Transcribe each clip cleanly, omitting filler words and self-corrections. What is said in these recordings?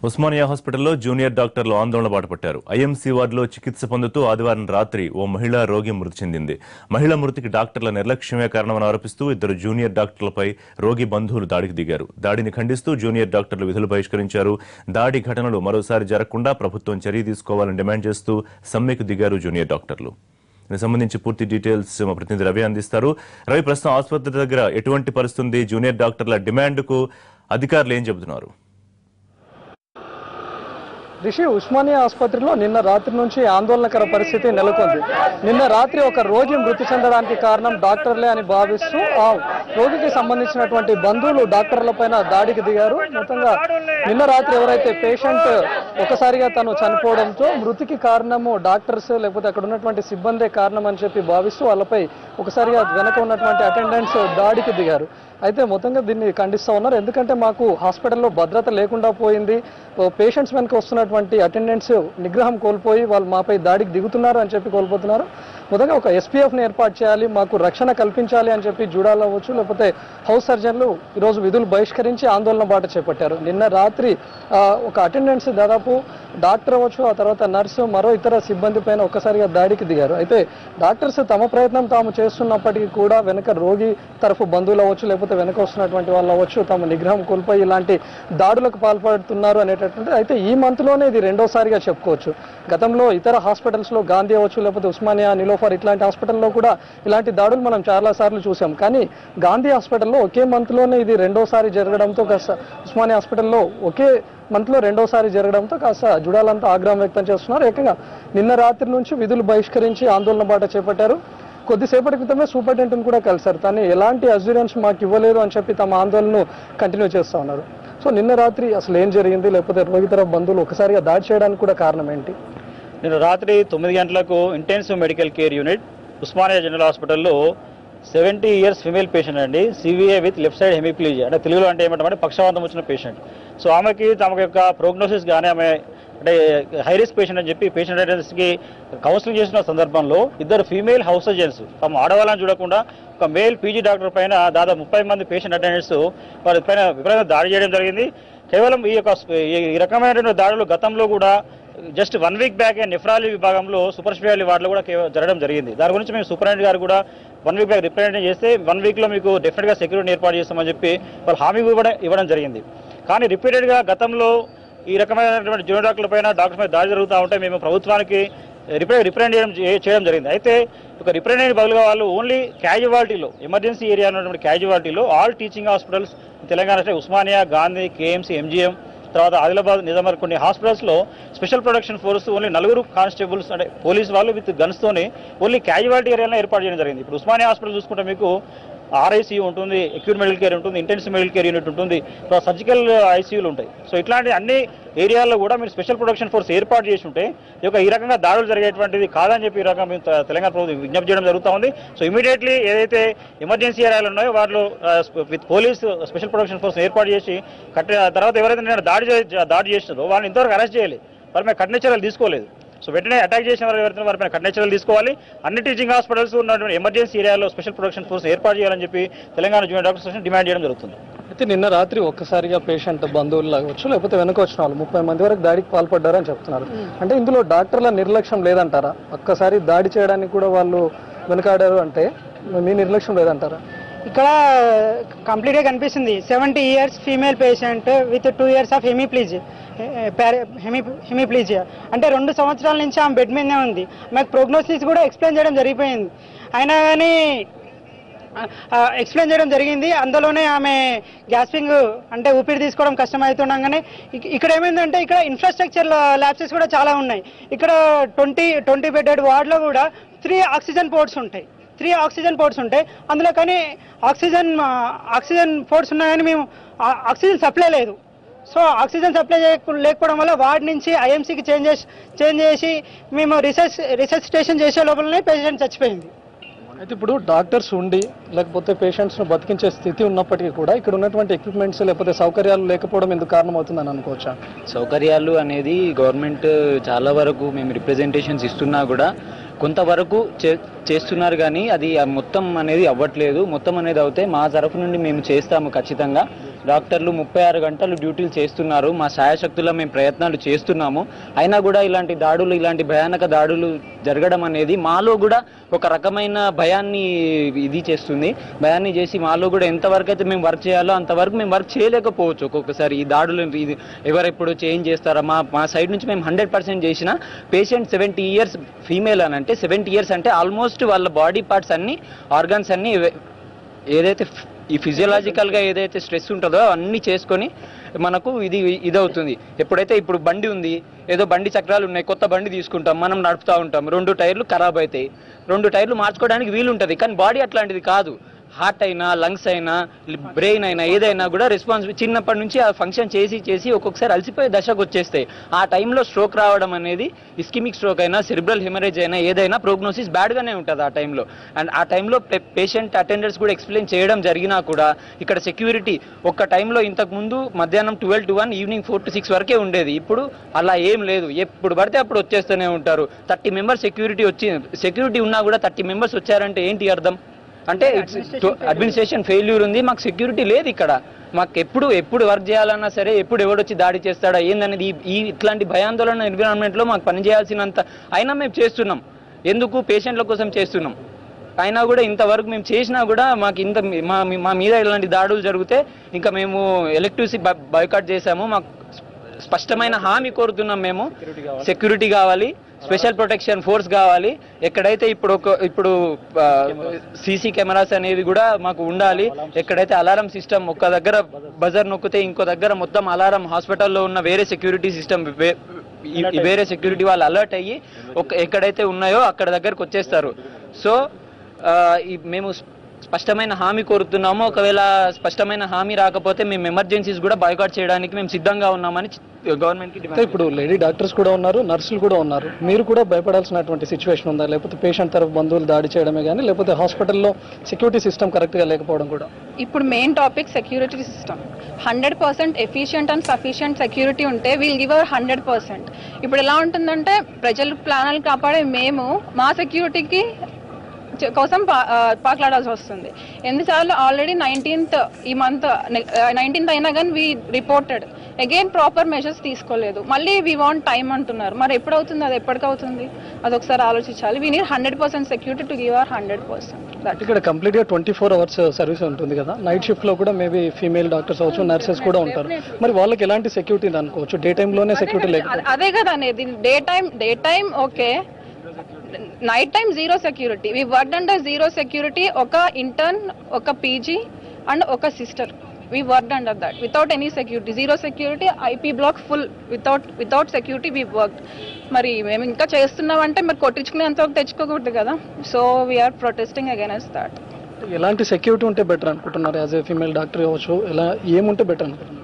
ఉస్మానియా హాస్పిటల్లో జూనియర్ డాక్టర్లు ఆందోళన బాటపట్టారు. ఐఎంసీ వార్డులో చికిత్స పొందుతూ ఆదివారం రాత్రి ఓ మహిళా రోగి మృతి చెందింది. మహిళ మృతికి డాక్టర్ల నిర్లక్ష్యమే కారణమని ఆరోపిస్తూ ఇద్దరు జూనియర్ డాక్టర్లపై రోగి బంధువులు దాడికి దిగారు. దాడిని ఖండిస్తూ జూనియర్ డాక్టర్లు విధులు బహిష్కరించారు. దాడి ఘటనలు మరోసారి జరగకుండా ప్రభుత్వం చర్య తీసుకోవాలని డిమాండ్ చేస్తూ సమ్మెకు దిగారు జూనియర్ డాక్టర్లు. దీనికి సంబంధించి పూర్తి డీటెయిల్స్ మా ప్రతినిధి రవి అందిస్తారు. రవి, ప్రస్తుతం ఆసుపత్రి దగ్గర ఎటువంటి పరిస్థితి ఉంది? జూనియర్ డాక్టర్ల డిమాండ్కు అధికారులు ఏం చెబుతున్నారు? రిషి, ఉస్మానియా ఆసుపత్రిలో నిన్న రాత్రి నుంచి ఆందోళనకర పరిస్థితి నెలకొంది. నిన్న రాత్రి ఒక రోగి మృతి చెందడానికి కారణం డాక్టర్లే అని భావిస్తూ ఆ రోగికి సంబంధించినటువంటి బంధువులు డాక్టర్లపైన దాడికి దిగారు. మొత్తంగా నిన్న రాత్రి ఎవరైతే పేషెంట్ ఒకసారిగా తను చనిపోవడంతో మృతికి కారణము డాక్టర్స్ లేకపోతే అక్కడ ఉన్నటువంటి సిబ్బందే కారణం అని చెప్పి భావిస్తూ వాళ్ళపై ఒకసారిగా వెనక ఉన్నటువంటి అటెండెంట్స్ దాడికి దిగారు. అయితే మొత్తంగా దీన్ని ఖండిస్తూ ఉన్నారు. ఎందుకంటే మాకు హాస్పిటల్లో భద్రత లేకుండా పోయింది, పేషెంట్స్ వెనక వస్తున్నటువంటి అటెండెంట్స్ నిగ్రహం కోల్పోయి వాళ్ళు మాపై దాడికి దిగుతున్నారు అని చెప్పి కోల్పోతున్నారు. మొదటగా ఒక ఎస్పీఎఫ్ని ఏర్పాటు చేయాలి, మాకు రక్షణ కల్పించాలి అని చెప్పి జూడాలు అవ్వచ్చు లేకపోతే హౌస్ సర్జన్లు ఈరోజు విధులు బహిష్కరించి ఆందోళన బాట చేపట్టారు. నిన్న రాత్రి ఒక అటెండెంట్స్ దాదాపు డాక్టర్ అవ్వచ్చు, ఆ తర్వాత నర్సు, మరో ఇతర సిబ్బంది పైన ఒక్కసారిగా దాడికి దిగారు. అయితే డాక్టర్స్ తమ ప్రయత్నం తాము చేస్తున్నప్పటికీ కూడా వెనక రోగి తరఫు బంధువులు అవ్వచ్చు లేకపోతే వెనక వస్తున్నటువంటి వాళ్ళు అవ్వచ్చు తమ నిగ్రహం కోల్పోయి ఇలాంటి దాడులకు పాల్పడుతున్నారు అనేటటువంటి. అయితే ఈ మంత్లోనే ఇది రెండోసారిగా చెప్పుకోవచ్చు. గతంలో ఇతర హాస్పిటల్స్లో గాంధీ అవ్వచ్చు లేకపోతే ఉస్మానియా, నిలోఫర్ ఇట్లాంటి హాస్పిటల్లో కూడా ఇలాంటి దాడులు మనం చాలా సార్లు చూసాం. కానీ గాంధీ హాస్పిటల్లో ఒకే మంత్లోనే ఇది రెండోసారి జరగడంతో కాస్త ఉస్మానియా హాస్పిటల్లో ఒకే మంత్లో రెండోసారి జరగడంతో కాస్త జుడాలంతా ఆగ్రహం వ్యక్తం చేస్తున్నారు. ఏకంగా నిన్న రాత్రి నుంచి విధులు బహిష్కరించి ఆందోళన బాట చేపట్టారు. కొద్దిసేపటి క్రితమే సూపరింటెండెంట్ని కూడా కలిశారు. తను ఎలాంటి అష్యూరెన్స్ మాకు ఇవ్వలేదు అని చెప్పి తమ ఆందోళనను కంటిన్యూ చేస్తూ ఉన్నారు. సో నిన్న రాత్రి అసలు ఏం జరిగింది, లేకపోతే రోగి తరఫు బంధువులు ఒకసారిగా దాడి చేయడానికి కూడా కారణం ఏంటి? నిన్న రాత్రి 9 గంటలకు intensive medical care unit Osmania general హాస్పిటల్లో 70 ఇయర్స్ ఫిమేల్ పేషెంట్ అండి, CVA with left side hemiplegia, అంటే తెలుగులో అంటే ఏమంటామంటే పక్షవాతం వచ్చిన పేషెంట్. సో ఆమెకి తమ యొక్క ప్రోగ్నోసిస్ కానీ ఆమె అంటే హై రిస్క్ పేషెంట్ అని చెప్పి పేషెంట్ అటెండెన్స్కి కౌన్సిలింగ్ చేసిన సందర్భంలో ఇద్దరు ఫీమేల్ హౌస్ సర్జన్స్ తమ ఆడవాళ్ళని చూడకుండా ఒక మేల్ పీజీ డాక్టర్ పైన దాదాపు 30 మంది పేషెంట్ అటెండెంట్స్ వారి పైన విపరీతంగా దాడి చేయడం జరిగింది. కేవలం ఈ రకమైనటువంటి దాడులు గతంలో కూడా జస్ట్ 1 వీక్ బ్యాక్ నెఫ్రాలజీ విభాగంలో సూపర్ స్పెషాలిటీ వార్డులో కూడా జరగడం జరిగింది. దాని గురించి మేము సూపరింటెండెంట్ గారు కూడా 1 వీక్ బ్యాక్ రిప్రజెంట్ చేస్తే 1 వీక్లో మీకు డెఫినెట్గా సెక్యూరిటీని ఏర్పాటు చేస్తామని చెప్పి వాళ్ళు హామీ కూడా ఇవ్వడం జరిగింది. కానీ రిపీటెడ్గా గతంలో ఈ రకమైనటువంటి జూనియర్ డాక్టర్ల పైన డాక్టర్స్ మీద దాడి జరుగుతూ ఉంటే మేము ప్రభుత్వానికి రిప్రజెంట్ చేయడం జరిగింది. అయితే ఒక రిప్రజెంటేటివ్ బదులుగా వాళ్ళు ఓన్లీ క్యాజువాలిటీలో ఎమర్జెన్సీ ఏరియా ఉన్నటువంటి క్యాజువాలిటీలో all teaching hospitals Telangana state Osmania, Gandhi, KMC, MGM, తర్వాత ఆదిలాబాద్, నిజామాబాద్ కొన్ని హాస్పిటల్స్లో special protection force only 4 constables అంటే పోలీస్ వాళ్ళు విత్ గన్స్తోని ఓన్లీ క్యాజువాలిటీ ఏరియాలో ఏర్పాటు చేయడం జరిగింది. ఇప్పుడు ఉస్మానియా హాస్పిటల్ చూసుకుంటే మీకు ఆర్ఐసీయూ ఉంటుంది, అక్యూట్ మెడికల్ కేర్ ఉంటుంది, ఇంటెన్సివ్ మెడికల్ కేర్ యూనిట్ ఉంటుంది, సర్జికల్ ఐసీయూలు ఉంటాయి. సో ఇట్లాంటి అన్ని ఏరియాల్లో కూడా మీరు స్పెషల్ ప్రొటెక్షన్ ఫోర్స్ ఏర్పాటు చేసి ఉంటే ఈ రకంగా దాడులు జరిగేటువంటిది కాదని చెప్పి ఈ రకంగా మేము తెలంగాణ ప్రభుత్వం విజ్ఞప్తి చేయడం జరుగుతూ ఉంది. సో ఇమీడియట్లీ ఏదైతే ఎమర్జెన్సీ ఏరియాలు ఉన్నాయో వాటిలో with police special protection force ఏర్పాటు చేసి తర్వాత ఎవరైతే దాడి చేసినారో వాళ్ళని ఇంతవరకు అరెస్ట్ చేయాలి, వారి మీద కఠిన చర్యలు తీసుకోలేదు. సో వెంటనే అటాక్ చేసిన ఎవరైతే వారిపైన కఠిన చర్యలు తీసుకోవాలి. అన్ని టీచింగ్ హాస్పిటల్స్ ఉన్నటువంటి ఎమర్జెన్సీ ఏరియాలో స్పెషల్ ప్రొటెక్షన్ ఫోర్స్ ఏర్పాటు చేయాలని చెప్పి Telangana junior doctors association demand చేయడం జరుగుతుంది. అయితే నిన్న రాత్రి ఒక్కసారిగా పేషెంట్ బంధువులు లాగవచ్చు లేకపోతే వెనక వచ్చిన వాళ్ళు 30 మంది వరకు దాడికి పాల్పడ్డారని చెప్తున్నారు. అంటే ఇందులో డాక్టర్ల నిర్లక్ష్యం లేదంటారా? ఒక్కసారి దాడి చేయడానికి కూడా వాళ్ళు వెనకాడారు అంటే మీ నిర్లక్ష్యం లేదంటారా? ఇక్కడ కంప్లీట్గా కనిపిస్తుంది 70 years female patient with 2 years of hemiplegia, అంటే 2 సంవత్సరాల నుంచి ఆమె బెడ్ మీదనే ఉంది. మాకు ప్రోగ్నోసిస్ కూడా ఎక్స్ప్లెయిన్ చేయడం జరిగిపోయింది, అయినా కానీ ఎక్స్ప్లెయిన్ చేయడం జరిగింది. అందులోనే ఆమె గ్యాస్పింగ్ అంటే ఊపిరి తీసుకోవడం కష్టమవుతుండగానే ఇక్కడ ఏమైందంటే ఇక్కడ ఇన్ఫ్రాస్ట్రక్చర్ ల్యాబ్సెస్ కూడా చాలా ఉన్నాయి. ఇక్కడ 20 బెడెడ్ వార్డులో కూడా 3 ఆక్సిజన్ పోర్ట్స్ ఉంటాయి. అందులో కానీ ఆక్సిజన్ పోర్ట్స్ ఉన్నాయని మేము ఆక్సిజన్ సప్లై లేదు. సో ఆక్సిజన్ సప్లై లేకపోవడం వల్ల వార్డ్ నుంచి ఐఎంసీకి చేంజ్ చేసి మేము రిసెసిటేషన్ చేసే లోపలనే పేషెంట్ చచ్చిపోయింది. అయితే ఇప్పుడు డాక్టర్స్ ఉండి లేకపోతే పేషెంట్స్ను బతికించే స్థితి ఉన్నప్పటికీ కూడా ఇక్కడ ఉన్నటువంటి ఎక్విప్మెంట్స్ లేకపోతే సౌకర్యాలు లేకపోవడం ఎందుకు కారణం అవుతుందని అనుకోవచ్చా? సౌకర్యాలు అనేది గవర్నమెంట్ చాలా వరకు మేము రిప్రజెంటేషన్స్ ఇస్తున్నా కూడా కొంతవరకు చేస్తున్నారు, కానీ అది మొత్తం అనేది అవ్వట్లేదు. మొత్తం అనేది అవుతే మా తరఫు నుండి మేము చేస్తాము ఖచ్చితంగా. డాక్టర్లు 36 గంటలు డ్యూటీలు చేస్తున్నారు. మా శాయశక్తుల్లో మేము ప్రయత్నాలు చేస్తున్నాము. అయినా కూడా ఇలాంటి దాడులు, ఇలాంటి భయానక దాడులు జరగడం అనేది మాలో కూడా ఒక రకమైన భయాన్ని భయాన్ని చేసి మాలో కూడా ఎంతవరకు అయితే మేము వర్క్ చేయాలో అంతవరకు మేము వర్క్ చేయలేకపోవచ్చు. ఒక్కొక్కసారి ఈ దాడులు ఎవరెప్పుడు చేంజ్ చేస్తారా, మా సైడ్ నుంచి మేము 100% చేసిన పేషెంట్ 70 ఇయర్స్ ఫీమేల్ అని అంటే 70 ఇయర్స్ అంటే ఆల్మోస్ట్ వాళ్ళ బాడీ పార్ట్స్ అన్ని, ఆర్గాన్స్ అన్ని ఏదైతే ఈ ఫిజియలాజికల్గా ఏదైతే స్ట్రెస్ ఉంటుందో అన్నీ చేసుకొని మనకు ఇదవుతుంది. ఎప్పుడైతే ఇప్పుడు బండి ఉంది, ఏదో బండి చక్రాలు ఉన్నాయి, కొత్త బండి తీసుకుంటాం, మనం నడుపుతూ ఉంటాం, 2 టైర్లు ఖరాబ్ అవుతాయి, 2 టైర్లు మార్చుకోవడానికి వీలు ఉంటుంది. కానీ బాడీ అట్లాంటిది కాదు. హార్ట్ అయినా, లంగ్స్ అయినా, బ్రెయిన్ అయినా, ఏదైనా కూడా చిన్నప్పటి నుంచి ఆ ఫంక్షన్ చేసి ఒక్కొక్కసారి అలసిపోయే దశకు వచ్చేస్తాయి. ఆ టైంలో స్ట్రోక్ రావడం అనేది ఇస్కిమిక్ స్ట్రోక్ అయినా, సెరిబ్రల్ హెమరేజ్ అయినా, ఏదైనా ప్రోగ్నోసిస్ బ్యాడ్గానే ఉంటుంది ఆ టైంలో. అండ్ ఆ టైంలో పేషెంట్ అటెండర్స్ కూడా ఎక్స్ప్లెయిన్ చేయడం జరిగినా కూడా ఇక్కడ సెక్యూరిటీ ఒక్క టైంలో ఇంతకుముందు మధ్యాహ్నం 12 to 1, ఈవినింగ్ 4 to 6 వరకే ఉండేది. ఇప్పుడు అలా ఏం లేదు. ఎప్పుడు పడితే అప్పుడు వచ్చేస్తూనే ఉంటారు. 30 మెంబర్స్ సెక్యూరిటీ ఉన్నా కూడా 30 మెంబర్స్ వచ్చారంటే ఏంటి అర్థం? అంటే అడ్మినిస్ట్రేషన్ ఫెయిల్యూర్ ఉంది. మాకు సెక్యూరిటీ లేదు ఇక్కడ. మాకు ఎప్పుడు వర్క్ చేయాలన్నా సరే ఎప్పుడు ఎవడొచ్చి దాడి చేస్తాడా ఏందనేది ఇట్లాంటి భయాందోళన ఎన్విరాన్మెంట్లో మాకు పనిచేయాల్సినంత అయినా మేము చేస్తున్నాం. ఎందుకు? పేషెంట్ల కోసం చేస్తున్నాం. అయినా కూడా ఇంతవరకు మేము చేసినా కూడా మాకు మా మీద ఇలాంటి దాడులు జరిగితే ఇంకా మేము ఎలక్టివ్సీ బాయ్కాట్ చేశాము. మాకు స్పష్టమైన హామీ కోరుతున్నాం. మేము సెక్యూరిటీ కావాలి, స్పెషల్ ప్రొటెక్షన్ ఫోర్స్ కావాలి. ఎక్కడైతే ఇప్పుడు సీసీ కెమెరాస్ అనేవి కూడా మాకు ఉండాలి. ఎక్కడైతే అలారం సిస్టమ్ ఒక్క దగ్గర బజర్ నొక్కితే ఇంకో దగ్గర మొత్తం అలారం, హాస్పిటల్లో ఉన్న వేరే సెక్యూరిటీ సిస్టమ్ వేరే సెక్యూరిటీ వాళ్ళు అలర్ట్ అయ్యి ఎక్కడైతే ఉన్నాయో అక్కడ దగ్గరకు వచ్చేస్తారు. సో మేము స్పష్టమైన హామీ కోరుతున్నాము. ఒకవేళ స్పష్టమైన హామీ రాకపోతే మేము ఎమర్జెన్సీస్ కూడా బాయ్కాట్ చేయడానికి మేము సిద్ధంగా ఉన్నామని గవర్నమెంట్కి డిమాండ్. ఇప్పుడు లేడీ డాక్టర్స్ కూడా ఉన్నారు, నర్సులు కూడా ఉన్నారు. మీరు కూడా భయపడాల్సినటువంటి సిచ్యువేషన్ ఉందా? లేకపోతే పేషెంట్ తరఫు బంధువులు దాడి చేయడమే కానీ, లేకపోతే హాస్పిటల్లో సెక్యూరిటీ సిస్టమ్ కరెక్ట్గా లేకపోవడం కూడా? ఇప్పుడు main topic security system. 100% efficient and sufficient security ఉంటే వీల్ గివ్ అవర్ 100%. ఇప్పుడు ఎలా ఉంటుందంటే ప్రజల ప్రాణాలు కాపాడే మేము మా సెక్యూరిటీకి కోసం పాకులాడాల్సి వస్తుంది. ఎన్నిసార్లు ఆల్రెడీ 19th ఈ మంత్ 19th అయినా కానీ we reported again proper measures తీసుకోలేదు. మళ్ళీ వీ వాంట్ టైం అంటున్నారు. మరి ఎప్పుడవుతుంది? అది ఎప్పటికవుతుంది? అది ఒకసారి ఆలోచించాలి. We need 100% security to give our 100%. ఇక్కడ కంప్లీట్గా 24 hours సర్వీస్ ఉంటుంది కదా. నైట్ షిఫ్ట్లో కూడా మేబీ ఫీమేల్ డాక్టర్స్ అవచ్చు, నర్సెస్ కూడా ఉంటారు. మరి వాళ్ళకి ఎలాంటి సెక్యూరిటీ అనుకోవచ్చు? డే టైంలోనే సెక్యూరిటీ లేకపోతే? అదే కదా అనేది. Day time okay, night time zero security. We work under zero security. ఒక ఇంటర్న్, ఒక పీజీ అండ్ ఒక sister. We work under that without any security. Zero security. IP block full without security we work. మరి మేము ఇంకా చేస్తున్నామంటే మరి కొట్టించుకునేంతవరకు తెచ్చుకోకూడదు కదా. So we're protesting against that. ఎలాంటి సెక్యూరిటీ ఉంటే బెటర్ అనుకుంటున్నారు? యాజ్ ఏ ఫీమేల్ డాక్టర్ కావచ్చు, ఎలా ఏముంటే బెటర్ అనుకుంటున్నారు?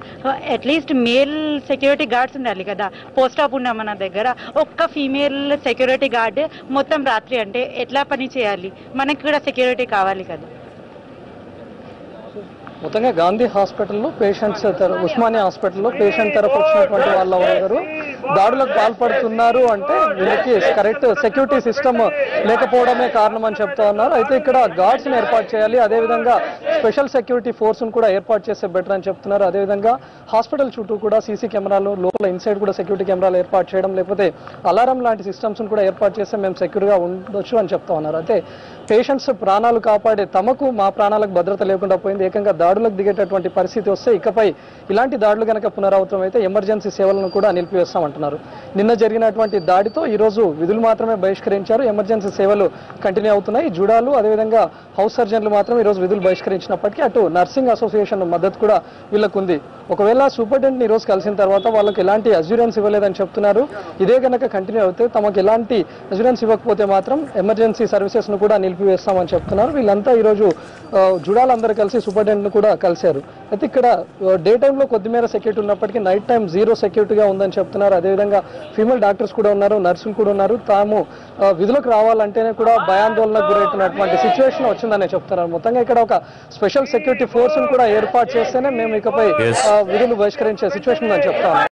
అట్లీస్ట్ మేల్ సెక్యూరిటీ గార్డ్స్ ఉండాలి కదా. పోస్ట్ ఆఫ్ ఉన్నా మన దగ్గర ఒక్క ఫీమేల్ సెక్యూరిటీ గార్డ్ మొత్తం రాత్రి అంటే ఎట్లా పని చేయాలి? మనకి కూడా సెక్యూరిటీ కావాలి కదా. మొత్తంగా గాంధీ హాస్పిటల్లో పేషెంట్స్ ఉస్మానియా హాస్పిటల్లో పేషెంట్ తరఫు వచ్చినటువంటి వాళ్ళందరూ దాడులకు పాల్పడుతున్నారు అంటే వీళ్ళకి కరెక్ట్ సెక్యూరిటీ సిస్టమ్ లేకపోవడమే కారణం అని చెప్తా ఉన్నారు. అయితే ఇక్కడ గార్డ్స్ని ఏర్పాటు చేయాలి, అదేవిధంగా స్పెషల్ సెక్యూరిటీ ఫోర్స్ను కూడా ఏర్పాటు చేస్తే బెటర్ అని చెప్తున్నారు. అదేవిధంగా హాస్పిటల్ చుట్టూ కూడా సీసీ కెమెరాలు, లోపల ఇన్సైడ్ కూడా సెక్యూరిటీ కెమెరాలు ఏర్పాటు చేయడం, లేకపోతే అలారం లాంటి సిస్టమ్స్ను కూడా ఏర్పాటు చేస్తే మేము సెక్యూర్గా ఉండొచ్చు అని చెప్తా ఉన్నారు. అయితే పేషెంట్స్ ప్రాణాలు కాపాడే తమకు మా ప్రాణాలకు భద్రత లేకుండా పోయింది. ఏకంగా దాడులకు దిగేటటువంటి పరిస్థితి వస్తే ఇకపై ఇలాంటి దాడులు కనుక పునరావృతం అయితే ఎమర్జెన్సీ సేవలను కూడా నిలిపివేస్తామంటున్నారు. నిన్న జరిగినటువంటి దాడితో ఈరోజు విధులు మాత్రమే బహిష్కరించారు. ఎమర్జెన్సీ సేవలు కంటిన్యూ అవుతున్నాయి. జుడాలు అదేవిధంగా హౌస్ సర్జన్లు మాత్రం ఈరోజు విధులు బహిష్కరించినప్పటికీ అటు నర్సింగ్ అసోసియేషన్ మద్దతు కూడా వీళ్ళకు ఉంది. ఒకవేళ సూపరింటెండెంట్ ఈ రోజు కలిసిన తర్వాత వాళ్ళకి ఎలాంటి అజ్యూరెన్స్ ఇవ్వలేదని చెప్తున్నారు. ఇదే కనుక కంటిన్యూ అవుతే తమకు ఎలాంటి అజ్యూరెన్స్ ఇవ్వకపోతే మాత్రం ఎమర్జెన్సీ సర్వీసెస్ను కూడా నిలిపివేస్తామని చెప్తున్నారు. వీళ్ళంతా ఈరోజు జుడాలందరూ కలిసి సూపరింటెండెంట్ను కూడా కలిశారు. అయితే ఇక్కడ డే టైంలో కొద్దిమేర సెక్యూరిటీ ఉన్నప్పటికీ నైట్ టైం జీరో సెక్యూరిటీగా ఉందని చెప్తున్నారు. అదేవిధంగా ఫీమేల్ డాక్టర్స్ కూడా ఉన్నారు, నర్సులు కూడా ఉన్నారు. తాము విధులకు రావాలంటేనే కూడా భయాందోళనకు గురైనటువంటి సిచ్యువేషన్ వచ్చిందనే చెప్తున్నారు. మొత్తంగా ఇక్కడ ఒక స్పెషల్ సెక్యూరిటీ ఫోర్స్ను కూడా ఏర్పాటు చేస్తేనే మేము ఇకపై విధులు బహిష్కరించే సిచ్యువేషన్ ఉందని చెప్తాను.